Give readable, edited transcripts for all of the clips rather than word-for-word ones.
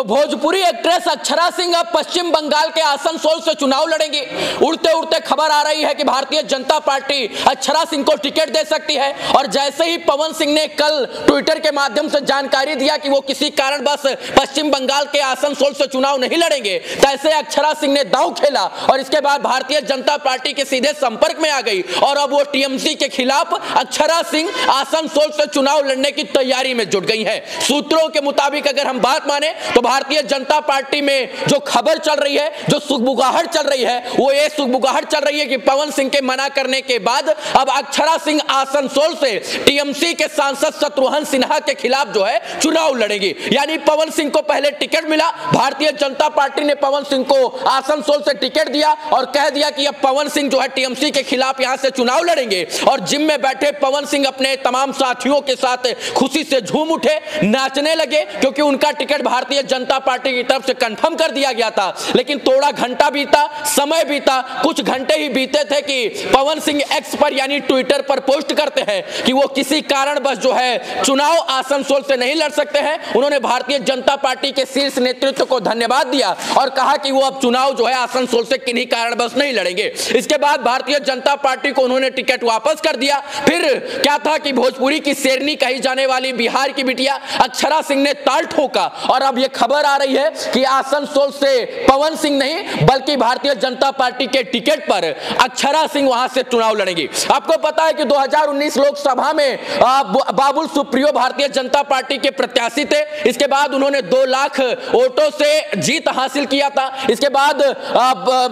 तो भोजपुरी एक्ट्रेस अक्षरा सिंह अब पश्चिम बंगाल के आसनसोल से चुनाव लड़ेंगी। उड़ते उड़ते खबर आ रही है कि भारतीय जनता पार्टी अक्षरा सिंह को टिकट दे सकती है। और जैसे ही पवन सिंह ने कल ट्विटर के माध्यम से जानकारी दिया कि वो किसी कारणवश पश्चिम बंगाल के आसनसोल से चुनाव नहीं लड़ेंगे, तैसे अक्षरा सिंह ने दांव खेला और इसके बाद भारतीय जनता पार्टी के सीधे संपर्क में आ गई और अब वो टीएमसी के खिलाफ अक्षरा सिंह आसनसोल से चुनाव लड़ने की तैयारी में जुट गई है। सूत्रों के मुताबिक अगर हम बात माने तो भारतीय जनता पार्टी में जो खबर चल रही है, जो सुगबुगाहट चल रही है, वो ये सुगबुगाहट चल रही है कि पवन सिंह के मना करने के बाद अब अक्षरा सिंह आसनसोल से टीएमसी के सांसद शत्रुघ्न सिन्हा के खिलाफ जो है चुनाव लड़ेंगी। यानी पवन सिंह को पहले टिकट मिला, भारतीय जनता पार्टी ने पवन सिंह को आसनसोल से टिकट दिया और कह दिया कि अब पवन सिंह जो है टीएमसी के खिलाफ यहां से चुनाव लड़ेंगे। और जिम में बैठे पवन सिंह अपने तमाम साथियों के साथ खुशी से झूम उठे, नाचने लगे, क्योंकि उनका टिकट भारतीय जनता पार्टी की तरफ से कंफर्म कर दिया गया था। लेकिन थोड़ा घंटा बीता, समय बीता, कुछ घंटे ही बीते थे कि पवन सिंह एक्स पर यानी ट्विटर पर पोस्ट करते हैं कि वो किसी कारणवश जो है चुनाव आसनसोल से नहीं लड़ सकते हैं। उन्होंने भारतीय जनता पार्टी के शीर्ष नेतृत्व को धन्यवाद दिया और कहा कि वो अब चुनाव जो है आसनसोल से किन्हीं कारणवश नहीं लड़ेंगे। इसके बाद भारतीय जनता पार्टी को उन्होंने टिकट वापस कर दिया। फिर क्या था कि भोजपुरी की शेरनी कही जाने वाली बिहार की बिटिया अक्षरा सिंह ने ताल ठोका और अब यह खबर आ रही है कि आसनसोल से पवन सिंह नहीं बल्कि भारतीय जनता पार्टी के टिकट पर अक्षरा सिंह वहां से चुनाव लड़ेंगी। आपको पता है कि 2019 लोकसभा में बाबुल सुप्रियो भारतीय जनता पार्टी के प्रत्याशी थे। इसके बाद उन्होंने 2 लाख वोटों से जीत हासिल किया था। इसके बाद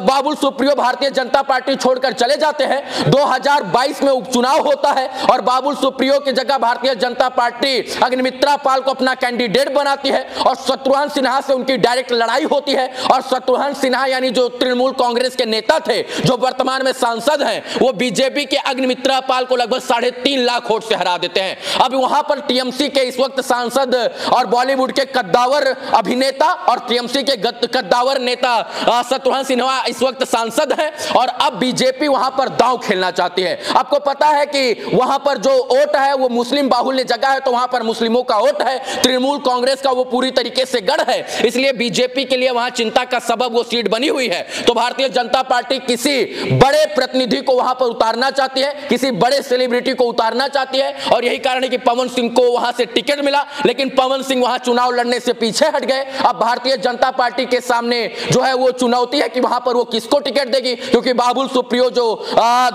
बाबुल सुप्रियो भारतीय जनता पार्टी छोड़कर चले जाते हैं। 2022 में उपचुनाव होता है और बाबुल सुप्रियो की जगह भारतीय जनता पार्टी अग्निमित्रा पाल को अपना कैंडिडेट बनाती है और शत्रुघ्न सिन्हा से उनकी डायरेक्ट लड़ाई होती है। और शत्रुघ्न सिन्हा यानी जो तृणमूल कांग्रेस के नेता थे, जो वर्तमान में सांसद हैं, वो बीजेपी के अग्निमित्रा पाल को लगभग 3.5 लाख वोट से हरा देते हैं। अब वहां पर टीएमसी के इस वक्त सांसद और बॉलीवुड के कद्दावर अभिनेता और टीएमसी के कद्दावर नेता शत्रुघ्न सिन्हा इस वक्त सांसद हैं और अब बीजेपी वहां पर दांव खेलना चाहती है। आपको पता है कि वहां पर जो वोट है वो मुस्लिम बाहुल्य जगह है, तो वहां पर मुस्लिमों का वोट है। तृणमूल कांग्रेस का वो पूरी तरीके से गढ़ है, इसलिए बीजेपी के लिए वहां चिंता का सबब वो सीट बनी हुई है। तो भारतीय जनता पार्टी किसी बड़े प्रतिनिधि को वहां पर उतारना चाहती है, किसी बड़े सेलिब्रिटी को उतारना चाहती है और यही कारण है कि पवन सिंह को वहां से टिकट मिला। लेकिन पवन सिंह वहां चुनाव लड़ने से पीछे हट गए। अब भारतीय जनता पार्टी के सामने जो है वो चुनौती है कि वहां पर वो किसको टिकट देगी, क्योंकि बाबुल सुप्रियो जो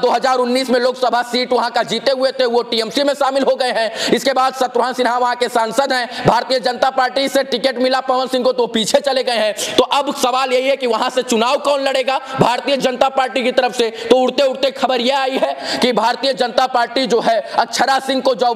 2019 में लोकसभा सीट वहां का जीते हुए थे वो टीएमसी में शामिल हो गए हैं। इसके बाद शत्रुघ्न सिन्हा वहां के सांसद हैं, भारतीय जनता पार्टी से टिकट मिला पवन सिंह को तो पीछे चले गए हैं। तो अब सवाल यही है कि वहां से चुनाव कौन लड़ेगा भारतीय जनता पार्टी की तरफ से। तो उड़ते उड़ते खबर यह आई है कि भारतीय जनता पार्टी जो है अक्षरा सिंह को जो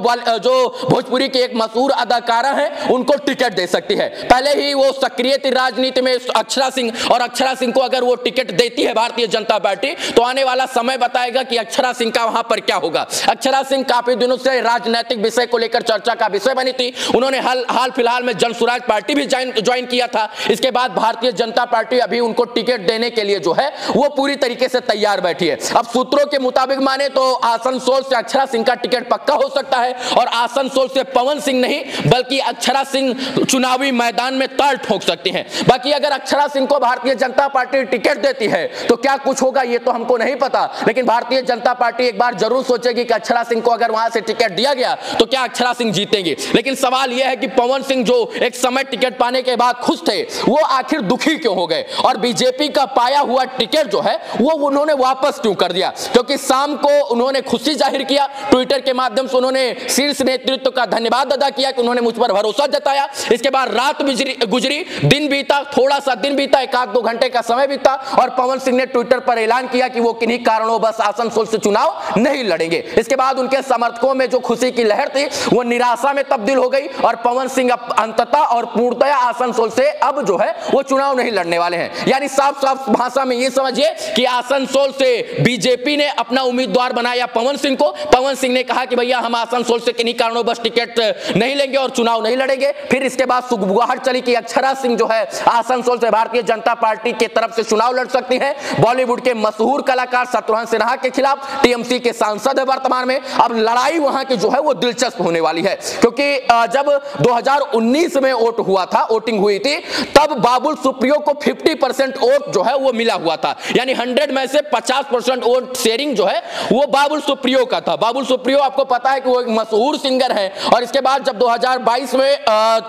भोजपुरी की एक मशहूर अदाकारा है उनको टिकट दे सकती है। पहले ही वो सक्रिय थी राजनीति में अक्षरा सिंह, और अक्षरा सिंह को अगर वो टिकट देती है भारतीय जनता पार्टी तो आने वाला समय बताएगा कि अक्षरा सिंह का वहां पर क्या होगा। अक्षरा सिंह काफी दिनों से राजनीतिक विषय को लेकर चर्चा का विषय बनी थी। उन्होंने हाल फिलहाल में जन स्वराज पार्टी भी ज्वाइन किया था। इसके बाद भारतीय जनता पार्टी अभी उनको टिकट देने के लिए जो है वो पूरी तरीके से तैयार बैठी है। अब सूत्रों के मुताबिक माने तो आसनसोल से अक्षरा सिंह का टिकट पक्का हो सकता है और आसनसोल से पवन सिंह नहीं बल्कि अक्षरा सिंह चुनावी मैदान में ताल ठोक सकती हैं। बाकी अगर अक्षरा सिंह को भारतीय जनता पार्टी टिकट देती है तो क्या कुछ होगा ये तो हमको नहीं पता, लेकिन भारतीय जनता पार्टी एक बार जरूर सोचेगी कि अक्षरा सिंह को अगर वहां से टिकट दिया गया तो क्या अक्षरा सिंह जीतेंगे। लेकिन सवाल यह है कि पवन सिंह जो एक समय टिकट पाने के बाद खुश थे वो आखिर दुखी क्यों हो गए और बीजेपी का पाया हुआ टिकट जो है वो उन्होंने वापस क्यों कर दिया। क्योंकि शाम को उन्होंने खुशी जाहिर किया, ट्विटर के माध्यम से उन्होंने शीर्ष नेतृत्व का धन्यवाद अदा किया कि उन्होंने मुझ पर भरोसा जताया। इसके बाद रात गुजरी, दिन बीता, थोड़ा सा दिन बीता, 1-2 घंटे का समय बीता और पवन सिंह ने ट्विटर पर ऐलान किया कि वो किन्हीं कारणों बस आसनसोल से चुनाव नहीं लड़ेंगे। इसके बाद उनके समर्थकों में जो खुशी की लहर थी वो निराशा में तब्दील हो गई और पवन सिंह अंततः और पूर्णतया आसनसोल से अब जो है वो चुनाव नहीं लड़ने वाले हैं। यानी साफ साफ भाषा में ये समझिए कि आसनसोल से बीजेपी ने अपना उम्मीदवार बनाया पवन सिंह को। पवन सिंह ने कहा कि भैया हम आसनसोल से किन्हीं कारणों बस टिकट नहीं लेंगे और चुनाव नहीं लड़ेंगे। फिर इसके बाद सुगबुगाहट चली कि अक्षरा सिंह जो है आसनसोल से भारतीय जनता पार्टी के तरफ से चुनाव लड़ सकती है। बॉलीवुड के मशहूर कलाकार शत्रुघ्न सिन्हा के खिलाफ टीएमसी के सांसद है वर्तमान में। अब लड़ाई वहां की जो है वो दिलचस्प होने वाली है, क्योंकि जब 2019 में वोट हुआ था वोटिंग हुई थी, तब बाबुल सुप्रियो को 50% वोट जो है वो मिला हुआ था, यानी 100 में से 50% वोट शेयरिंग जो है वो बाबुल सुप्रियो का था। बाबुल सुप्रियो आपको पता है कि वो एक मशहूर सिंगर है, और इसके बाद जब 2022 में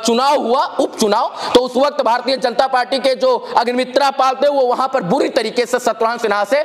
चुनाव हुआ, उपचुनाव, तो उस वक्त भारतीय जनता पार्टी के जो अग्निमित्रा पाल थे वो वहां पर बुरी तरीके से सत्यवान सिन्हा से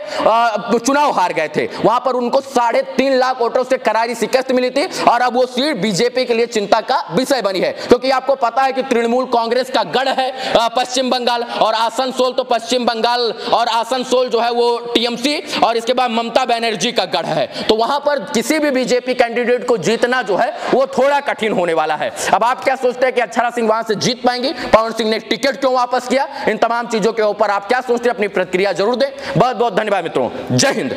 चुनाव हार गए थे। वहां पर उनको 3.5 लाख वोटों से करारी शिकस्त मिली थी, और अब वो सीट बीजेपी के लिए चिंता का विषय बनी है, क्योंकि आपको पता है कि तृणमूल कांग्रेस का गढ़ है पश्चिम बंगाल, और आसनसोल तो पश्चिम बंगाल और आसनसोल जो है वो टीएमसी और इसके बाद ममता बनर्जी का गढ़ है। तो वहां पर किसी भी बीजेपी कैंडिडेट को जीतना जो है वो थोड़ा कठिन होने वाला है। अब आप क्या सोचते हैं कि अक्षरा सिंह वहां से जीत पाएंगी? पवन सिंह ने टिकट क्यों वापस किया? इन तमाम चीजों के ऊपर आप क्या सोचते हैं? अपनी प्रतिक्रिया जरूर दें। बहुत बहुत धन्यवाद मित्रों। जय हिंद।